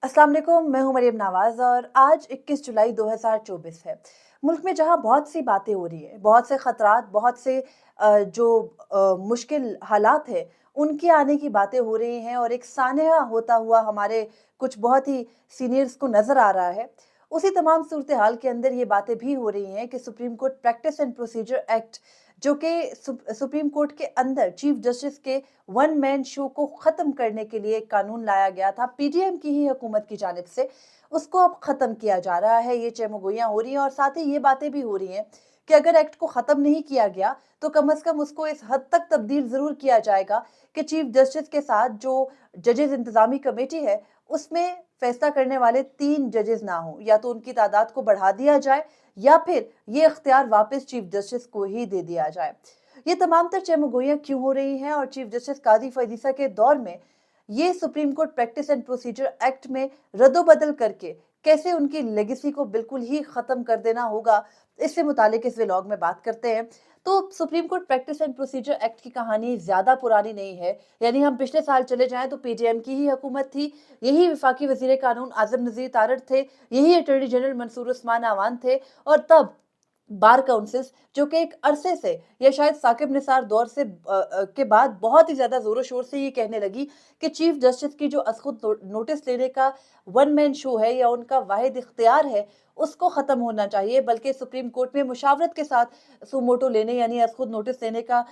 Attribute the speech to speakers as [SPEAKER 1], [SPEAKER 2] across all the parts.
[SPEAKER 1] अस्सलाम वालेकुम, मैं हूं मरियम नवाज और आज 21 जुलाई 2024 है। मुल्क में जहां बहुत सी बातें हो रही है, बहुत से खतरात, बहुत से जो मुश्किल हालात है, उनके आने की बातें हो रही हैं और एक सानहा होता हुआ हमारे कुछ बहुत ही सीनियर्स को नजर आ रहा है। उसी तमाम सूरत हाल के अंदर ये बातें भी हो रही हैं कि supreme court practice and procedure act, जो कि सुप्रीम कोर्ट के अंदर चीफ जस्टिस के वन मैन शो को खत्म करने के लिए एक कानून लाया गया था पीडीएम की ही हुकूमत की जानिब से, उसको अब खत्म किया जा रहा है। ये चमगोइयां हो रही हैं और साथ ही ये बातें भी हो रही हैं कि अगर एक्ट को खत्म नहीं किया गया तो कम से कम उसको इस हद तक तब्दील जरूर किया जाएगा कि चीफ जस्टिस के साथ जो जजेस इंतजामी कमेटी है उसमें फैसला करने वाले 3 जजेस ना हो, या तो उनकी तादाद को बढ़ा दिया जाए या फिर ये इख्तियार वापस चीफ जस्टिस को ही दे दिया जाए। ये तमाम तर चमगोइयां क्यों हो रही हैं और चीफ जस्टिस कादी फैजीसा के दौर में ये supreme court practice and procedure act में रद्दोबदल करके कैसे उनकी लेगेसी को बिल्कुल ही खत्म कर देना होगा, इससे मुतालिक इस व्लॉग में बात करते हैं। तो supreme court practice and procedure act की कहानी ज्यादा पुरानी नहीं है। यानी हम पिछले साल चले जाएं तो पीडीएम की ही हुकूमत थी, यही वफाकी वजीर कानून आजम नजीर तारड़ थे, यही अटॉर्नी जनरल मंसूर उस्मान आवान थे, और तब बार काउंसिल्स, जो कि एक अरसे से या शायद साकिब निसार दौर से के बाद बहुत ही ज्यादा जोरों शोर से ये कहने लगी कि चीफ जस्टिस की जो खुद नोटिस लेने का वन मैन शो है या उनका वाहिद इख्तियार है, उसको खत्म होना चाहिए, बल्कि सुप्रीम कोर्ट में मुशावरत के साथ सुमोटो लेने यानी खुद नोटिस लेने का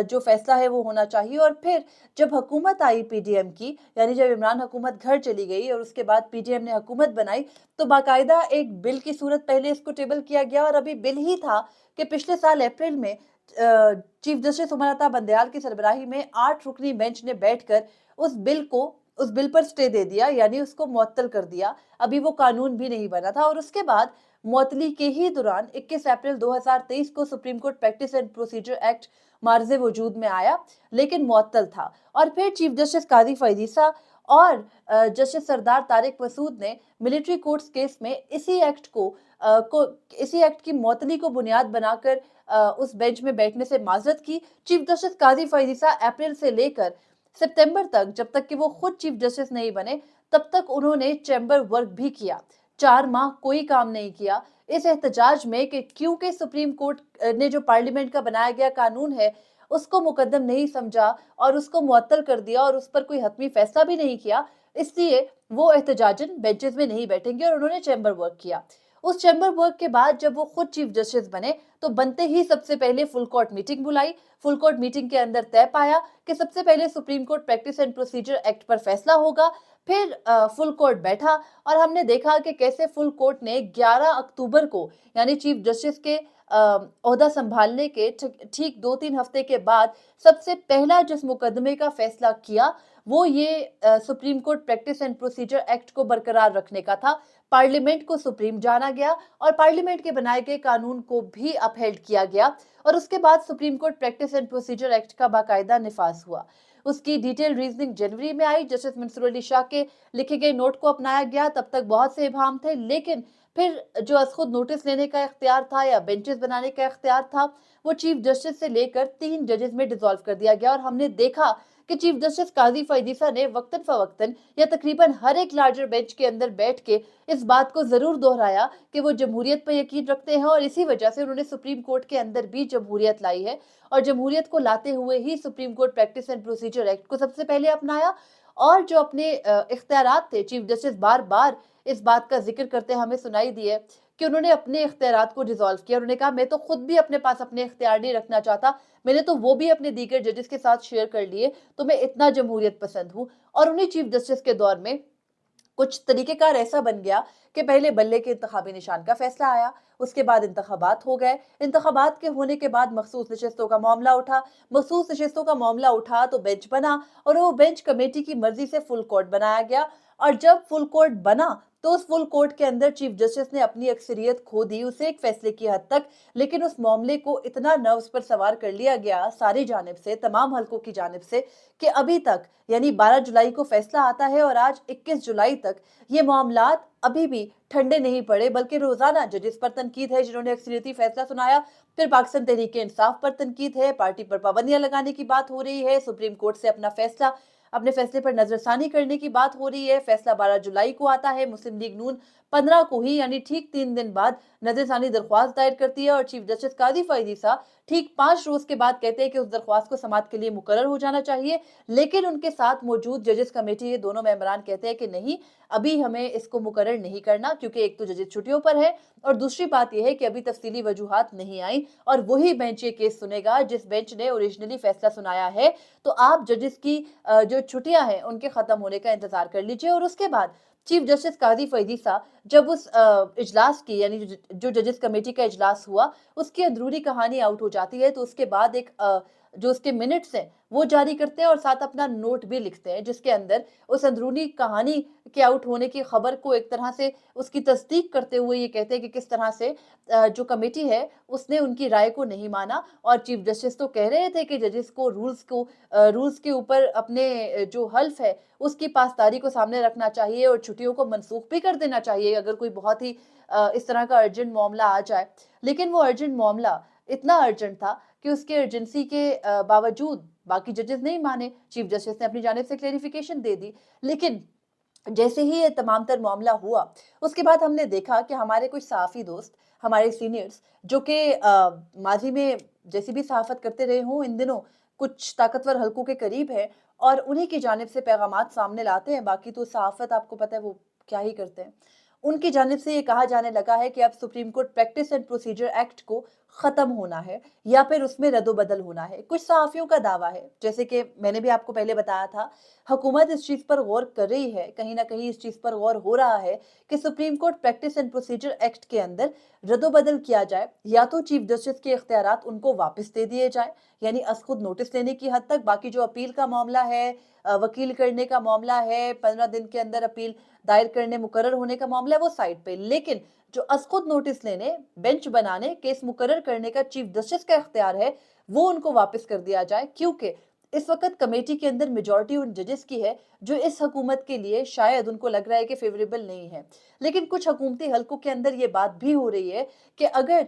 [SPEAKER 1] जो फैसला है वो होना चाहिए। और फिर जब हुकूमत आई पीडीएम की, यानी जब इमरान हुकूमत घर चली गई और उसके बाद पीडीएम ने हुकूमत बनाई, तो बाकायदा एक बिल की सूरत पहले इसको टेबल किया गया और अभी बिल ही था कि पिछले साल अप्रैल में चीफ जस्टिस उमर अता बंदयाल की सरबराही में 8 रुकनी बेंच ने बैठकर उस बिल पर स्टे दे दिया, यानी उसको मुअत्तल कर दिया। अभी वो कानून भी नहीं बना था और उसके बाद मुअत्तली के ही दौरान 21 अप्रैल 2023 को supreme court practice and procedure act मार्जे वजूद में आया, लेकिन मुअत्तल था। और फिर चीफ जस्टिस कादी फैजीसा और जस्टिस सरदार तारिक मसूद ने मिलिट्री कोर्ट्स केस में इसी एक्ट की मुअत्तली को बुनियाद बनाकर उस बेंच में बैठने से माजरत की। चीफ जस्टिस कादी फैजीसा अप्रैल से लेकर सितंबर तक, जब तक कि वो खुद चीफ जस्टिस नहीं बने, तब तक उन्होंने चैम्बर वर्क भी किया। 4 माह कोई काम नहीं किया इस एहतजाज में कि क्योंकि सुप्रीम कोर्ट ने जो पार्लियामेंट का बनाया गया कानून है उसको मुकद्दम नहीं समझा और उसको मुअत्तल कर दिया और उस पर कोई हतमी फैसला भी नहीं किया, इसलिए वो एहतजाजन बेंचेस में नहीं बैठेंगे और उन्होंने चैम्बर वर्क किया। उस चैम्बर वर्क के बाद जब वो खुद चीफ जस्टिस बने तो बनते ही सबसे पहले फुल कोर्ट मीटिंग बुलाई। फुल कोर्ट मीटिंग के अंदर तय पाया कि सबसे पहले supreme court practice and procedure act पर फैसला होगा, फिर फुल कोर्ट बैठा और हमने देखा कि कैसे फुल कोर्ट ने 11 अक्टूबर को, यानी चीफ जस्टिस के ओहदा संभालने के ठीक 2-3 हफ्ते के बाद सबसे पहला जिस मुकदमे का फैसला किया वो ये supreme court practice and procedure act को बरकरार रखने का था। पार्लियामेंट को सुप्रीम जाना गया और पार्लियामेंट के बनाए गए कानून को भी अपहेल्ड किया गया और उसके बाद supreme court practice and procedure act का बाकायदा निफाज हुआ। उसकी डिटेल रीजनिंग जनवरी में आई। जस्टिस मंसूर अली शाह के लिखे गए नोट को अपनाया गया। तब तक बहुत से इबाम थे, लेकिन फिर जो खुद नोटिस लेने का इख्तियार था या बेंचेस बनाने का इख्तियार था वो चीफ जस्टिस से लेकर 3 जजेस में डिसॉल्व कर दिया गया और हमने देखा कि चीफ जस्टिस काजी फैजीसा ने वक्तन फवक्तन या तकरीबन हर एक लार्जर बेंच के अंदर बैठ के इस बात को जरूर दोहराया कि वो जमहूरियत पर यकीन रखते हैं और इसी वजह से उन्होंने सुप्रीम कोर्ट के अंदर भी जमहूरियत लाई है और जमहूरियत को लाते हुए ही supreme court practice and procedure act को सबसे पहले अपनाया। और जो अपने इख्तियारात थे, चीफ जस्टिस बार बार इस बात का जिक्र करते हमें सुनाई दिए कि उन्होंने अपने इख्तियारात को डिसॉल्व किया। उन्होंने कहा मैं तो खुद भी अपने पास अपने इख्तियार नहीं रखना चाहता, मैंने तो वो भी अपने दीगर जजेस के साथ शेयर कर लिए, तो मैं इतना जमहूरियत पसंद हूँ। और उन्हीं चीफ जस्टिस के दौर में कुछ तरीकेकार ऐसा बन गया कि पहले बल्ले के इंतखाबी निशान का फैसला आया, उसके बाद इंतखाबात हो गए। इंतखाबात के होने के बाद मखसूस नशिस्तों का मामला उठा। मखसूस नशिस्तों का मामला उठा तो बेंच बना और वो बेंच कमेटी की मर्जी से फुल कोर्ट बनाया गया। और जब फुल कोर्ट बना तो उस फुल कोर्ट के अंदर चीफ जस्टिस ने अपनी अक्सरियत खो दी, उसे एक फैसले की हद तक, लेकिन उस मामले को इतना नर्व्स पर सवार कर लिया गया सारी जानिब से, तमाम हलकों की जानिब से, कि अभी तक यानी 12 जुलाई को फैसला आता है और आज 21 जुलाई तक ये मामलात अभी भी ठंडे नहीं पड़े, बल्कि रोजाना जजेस पर तनकीद है जिन्होंने अक्सरियती फैसला सुनाया। फिर पाकिस्तान तहरीक इंसाफ पर तनकीद है, पार्टी पर पाबंदियां लगाने की बात हो रही है, सुप्रीम कोर्ट से अपना फैसला अपने फैसले पर नजरसानी करने की बात हो रही है। फैसला 12 जुलाई को आता है। मुस्लिम लीग नून 15 को ही यानी ठीक 3 दिन बाद नजरसानी दरख्वास्त दायर करती है और चीफ जस्टिस कादी फईद ईसा ठीक 5 रोज के बाद कहते हैं कि उस दरख्वास्त को समाअत के लिए मुकर्रर हो जाना चाहिए। लेकिन उनके साथ मौजूद जजेस कमेटी के दोनों मेंबरान कहते हैं कि नहीं, अभी हमें इसको मुकर्रर नहीं करना, क्योंकि एक तो जजेस छुट्टियों पर है और दूसरी बात यह है कि अभी तफसीली वजूहात नहीं आई और वही बेंच ये केस सुनेगा जिस बेंच ने ओरिजिनली फैसला सुनाया है। तो आप जजेस की जो छुट्टियां हैं उनके खत्म होने का इंतजार कर लीजिए और उसके बाद चीफ जस्टिस कादी फईद ईसा जब उस इजलास की यानी जो जजेस कमेटी का इजलास हुआ उसकी अधूरी कहानी आउट हो जाती है, तो उसके बाद एक जो उसके मिनट्स हैं वो जारी करते हैं और साथ अपना नोट भी लिखते हैं जिसके अंदर उस अंदरूनी कहानी के आउट होने की खबर को एक तरह से उसकी तस्दीक करते हुए ये कहते हैं कि किस तरह से जो कमेटी है उसने उनकी राय को नहीं माना। और चीफ जस्टिस तो कह रहे थे कि जजेस को रूल्स के ऊपर अपने जो हल्फ है उसकी पासदारी को सामने रखना चाहिए और छुट्टियों को मनसूख भी कर देना चाहिए अगर कोई बहुत ही इस तरह का अर्जेंट मामला आ जाए। लेकिन वो अर्जेंट मामला इतना अर्जेंट था कि उसके अर्जेंसी के बावजूद बाकी जजेस नहीं माने। चीफ जस्टिस ने अपनी जानिब से क्लेरिफिकेशन दे दी। लेकिन जैसे ही ये तमाम तर मामला हुआ उसके बाद हमने देखा कि हमारे कुछ सहाफ़ी दोस्त, हमारे सीनियर्स जो कि माजी में जैसी भी सहाफ़त करते रहे हों, इन दिनों कुछ ताकतवर हलकों के करीब है और उन्हीं की जानिब से पैगामात सामने लाते हैं। बाकी तो सहाफ़त आपको पता है वो क्या ही करते हैं। उनकी जानिब से ये कहा जाने लगा है कि अब supreme court practice and procedure act को खत्म होना है या फिर उसमें रद्दोबदल होना है। कुछ सहाफ़ियों का दावा है, जैसे कि मैंने भी आपको पहले बताया था, हुकूमत इस चीज़ पर गौर कर रही है, कहीं ना कहीं इस चीज़ पर गौर हो रहा है कि supreme court practice and procedure act के अंदर रद्दोबदल किया जाए या तो चीफ जस्टिस के इख्तियारात उनको वापस दे दिए जाए यानी अस खुद नोटिस लेने की हद तक। बाकी जो अपील का मामला है, वकील करने का मामला है, 15 दिन के अंदर अपील दायर करने मुकर्रर होने का मामला है, वो साइड पे। लेकिन जो अस खुद नोटिस लेने, बेंच बनाने, केस मुकर्रर करने का चीफ जस्टिस का इख्तियार है वो उनको वापस कर दिया जाए, क्योंकि इस वक्त कमेटी के अंदर मेजॉरिटी उन जजेस की है जो इस हुकूमत के लिए शायद उनको लग रहा है कि फेवरेबल नहीं है। लेकिन कुछ हुकूमती हलकों के अंदर ये बात भी हो रही है कि अगर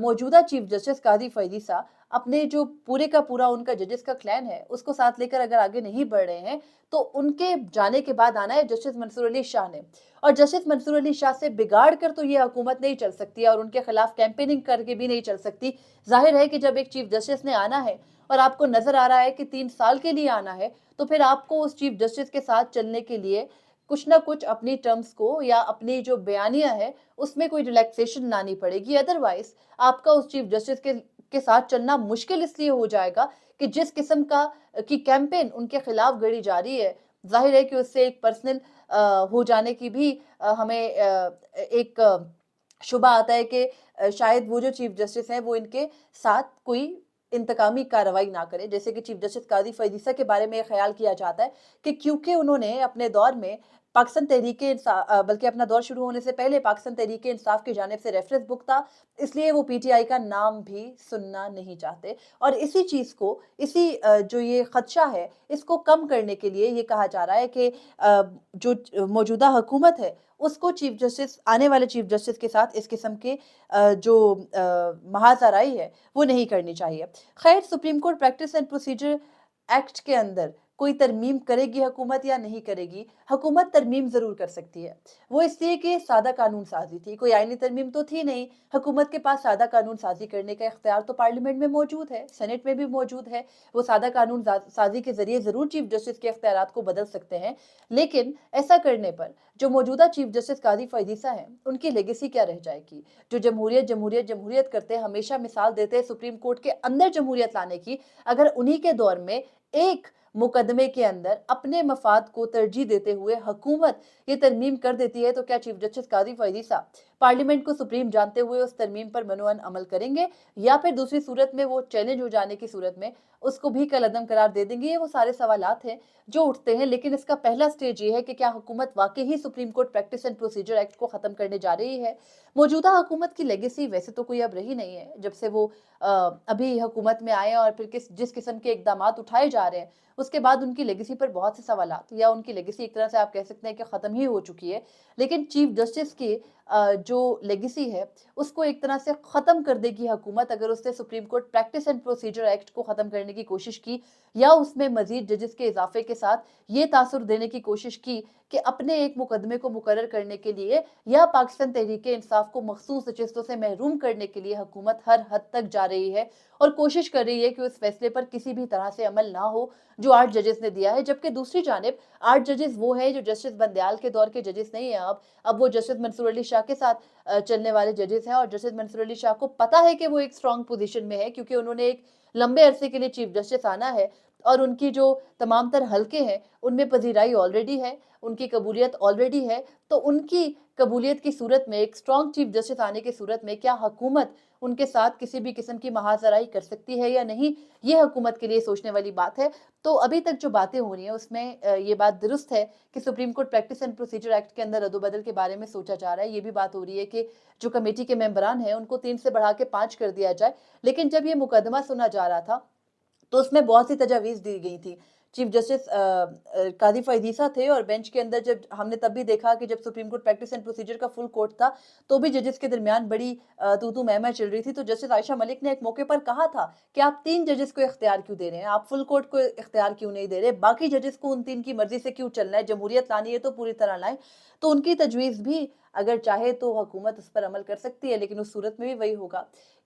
[SPEAKER 1] मौजूदा चीफ जस्टिस कादी फईद ईसा अपने जो पूरे का पूरा उनका जजेस का क्लैन है उसको साथ लेकर अगर आगे नहीं बढ़ रहे हैं तो उनके जाने के बाद आना है जस्टिस मंसूर अली शाह ने। और जस्टिस मंसूर अली शाह से बिगाड़ कर तो ये हुकूमत नहीं चल सकती और उनके खिलाफ कैंपेनिंग करके भी नहीं चल सकती। जाहिर है कि जब एक चीफ जस्टिस ने आना है और आपको नजर आ रहा है कि 3 साल के लिए आना है तो फिर आपको उस चीफ जस्टिस के साथ चलने के लिए कुछ ना कुछ अपनी टर्म्स को या अपनी जो बयानियां है उसमें कोई रिलैक्सेशन लानी पड़ेगी। अदरवाइज आपका उस चीफ जस्टिस के साथ चलना मुश्किल इसलिए हो जाएगा कि जिस किस्म की कैंपेन उनके खिलाफ गढ़ी जा रही है, जाहिर है कि उससे एक पर्सनल हो जाने की भी हमें एक शुबा आता है कि शायद वो जो चीफ जस्टिस हैं वो इनके साथ कोई इंतकामी कार्रवाई ना करे। जैसे कि चीफ जस्टिस कादी फईद ईसा के बारे में ख्याल किया जाता है कि क्योंकि उन्होंने अपने दौर में पाकिस्तान तहरीके इंसाफ, बल्कि अपना दौर शुरू होने से पहले पाकिस्तान तहरीके इंसाफ की जानिब से रेफरेंस बुक था, इसलिए वो पीटीआई का नाम भी सुनना नहीं चाहते। और इसी चीज़ को, इसी जो ये खदशा है इसको कम करने के लिए ये कहा जा रहा है कि जो मौजूदा हुकूमत है उसको चीफ जस्टिस, आने वाले चीफ जस्टिस के साथ इस किस्म के जो महाजराई है वो नहीं करनी चाहिए। खैर, supreme court practice and procedure act के अंदर कोई तरमीम करेगी हुकूमत या नहीं करेगी, हुकूमत तरमीम जरूर कर सकती है। वो इसलिए कि सादा कानून साजी थी, कोई आईनी तरमीम तो थी नहीं। हुकूमत के पास सादा कानून साजी करने का इख्तियार तो पार्लियामेंट में मौजूद है, सेनेट में भी मौजूद है। वो सादा कानून साजी के जरिए जरूर चीफ जस्टिस के इख्तियारात को बदल सकते हैं। लेकिन ऐसा करने पर जो मौजूदा चीफ जस्टिस कादी फईद ईसा हैं उनकी लेगेसी क्या रह जाएगी? जो जमहूरियत जमहूरियत जमहूरियत करते हमेशा मिसाल देते सुप्रीम कोर्ट के अंदर जमहूरियत लाने की, अगर उन्हीं के दौर में एक मुकदमे के अंदर अपने मफाद को तरजीह देते हुए हुकूमत ये तरमीम कर देती है तो क्या चीफ जस्टिस कादी फईद ईसा पार्लियामेंट को सुप्रीम जानते हुए उस तरमीम पर मनोअन अमल करेंगे, या फिर दूसरी सूरत में वो चैलेंज हो जाने की सूरत में उसको भी कलअदम करार दे देंगे? ये वो सारे सवालात हैं जो उठते हैं। लेकिन इसका पहला स्टेज ये है कि क्या हुकूमत वाकई ही supreme court practice and procedure act को खत्म करने जा रही है? मौजूदा हुकूमत की लेगेसी वैसे तो कोई अब रही नहीं है, जब से वो अभी हुकूमत में आए और फिर जिस किस्म के इकदाम उठाए जा रहे हैं उसके बाद उनकी लेगेसी पर बहुत से सवालात, या उनकी लेगेसी एक तरह से आप कह सकते हैं कि ख़त्म ही हो चुकी है। लेकिन चीफ जस्टिस की जो लेगेसी है, उसको एक तरह से ख़त्म कर देगी हुकूमत अगर उसने supreme court practice and procedure act को ख़त्म करने की कोशिश की, या उसमें मज़ीद जजेस के इज़ाफ़े के साथ ये तासुर देने की कोशिश की कि अपने एक मुकदमे को मुकर्रर करने के लिए या पाकिस्तान तहरीक-ए-इंसाफ को मखसूस नशिस्तों से महरूम करने के लिए हुकूमत हर हद तक जा रही है और कोशिश कर रही है कि उस फैसले पर किसी भी तरह से अमल ना हो जो 8 जजेस ने दिया है। जबकि दूसरी जानिब 8 जजेस वो हैं जो जस्टिस बंदयाल के दौर के जजेस नहीं हैं अब वो जस्टिस मंसूर अली शाह के साथ चलने वाले जजेस हैं, और जस्टिस मंसूर अली शाह को पता है कि वो एक स्ट्रॉन्ग पोजीशन में है क्योंकि उन्होंने एक लंबे अरसे के लिए चीफ जस्टिस आना है और उनकी जो तमाम तर हलके हैं उनमें पजीराई ऑलरेडी है, उनकी कबूलियत ऑलरेडी है। तो उनकी कबूलियत की सूरत में, एक स्ट्रॉन्ग चीफ जस्टिस आने की सूरत में क्या हुकूमत उनके साथ किसी भी किस्म की महाजराई कर सकती है या नहीं, ये हुकूमत के लिए सोचने वाली बात है। तो अभी तक जो बातें हो रही हैं उसमें ये बात दुरुस्त है कि supreme court practice and procedure act के अंदर रद्दोबदल के बारे में सोचा जा रहा है। ये भी बात हो रही है कि जो कमेटी के मेंबरान हैं उनको 3 से बढ़ा के 5 कर दिया जाए। लेकिन जब ये मुकदमा सुना जा रहा था तो उसमें बहुत सी तजावीज़ दी गई थी। चीफ जस्टिस काज़ी फ़ायज़ीसा थे और बेंच के अंदर जब हमने तब भी देखा कि जब supreme court practice and procedure का फुल कोर्ट था, तो भी जजेस के दरमियान बड़ी तू-तू मैं-मैं चल रही थी। तो जस्टिस आयशा मलिक ने एक मौके पर कहा था कि आप 3 जजेस को इख्तियार क्यों दे रहे हैं? आप फुल कोर्ट को इख्तियार क्यों नहीं दे रहे? बाकी जजेस को उन 3 की मर्ज़ी से क्यों चलना है? जमहूरियत लानी है तो पूरी तरह लाएँ। तो उनकी तजवीज़ भी अगर चाहे तो हुकूमत उस पर अमल कर सकती है, लेकिन उस सूरत में भी वही होगा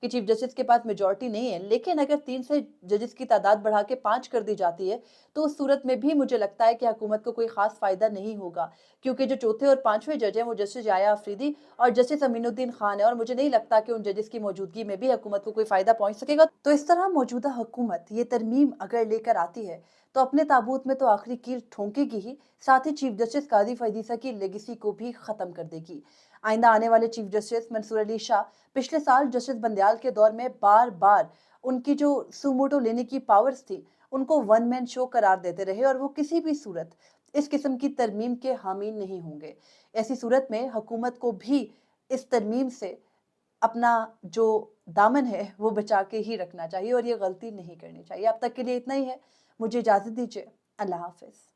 [SPEAKER 1] कि चीफ जस्टिस के पास मेजॉरिटी नहीं है। लेकिन अगर 3 से जजेस की तादाद बढ़ा के 5 कर दी जाती है, तो उस सूरत में भी मुझे लगता है कि हुकूमत को कोई ख़ास फ़ायदा नहीं होगा, क्योंकि जो चौथे और 5वें जज हैं वो जस्टिस याया अफरीदी और जस्टिस अमीनुद्दीन खान है, और मुझे नहीं लगता कि उन जजेस की मौजूदगी में भी हुकूमत को कोई फ़ायदा पहुँच सकेगा। तो इस तरह मौजूदा हुकूमत ये तरमीम अगर लेकर आती है, तो अपने ताबूत में तो आखिरी कील ठोंकेगी ही, साथ ही चीफ जस्टिस काज़ी फ़ायज़ीसा की लेगेसी को भी ख़त्म कर देगी। आइंदा आने वाले चीफ जस्टिस मंसूर अली शाह पिछले साल जस्टिस बंदयाल के दौर में बार-बार उनकी जो सुमोटो लेने की पावर्स थी, उनको वन मैन शो करार देते रहे और वो किसी भी सूरत इस किस्म की तरमीम के हामी नहीं होंगे। ऐसी सूरत में हुकूमत को भी इस तरमीम से अपना जो दामन है वो बचा के ही रखना चाहिए और ये गलती नहीं करनी चाहिए। अब तक के लिए इतना ही है। मुझे इजाज़त दीजिए। अल्लाह हाफ़िज़।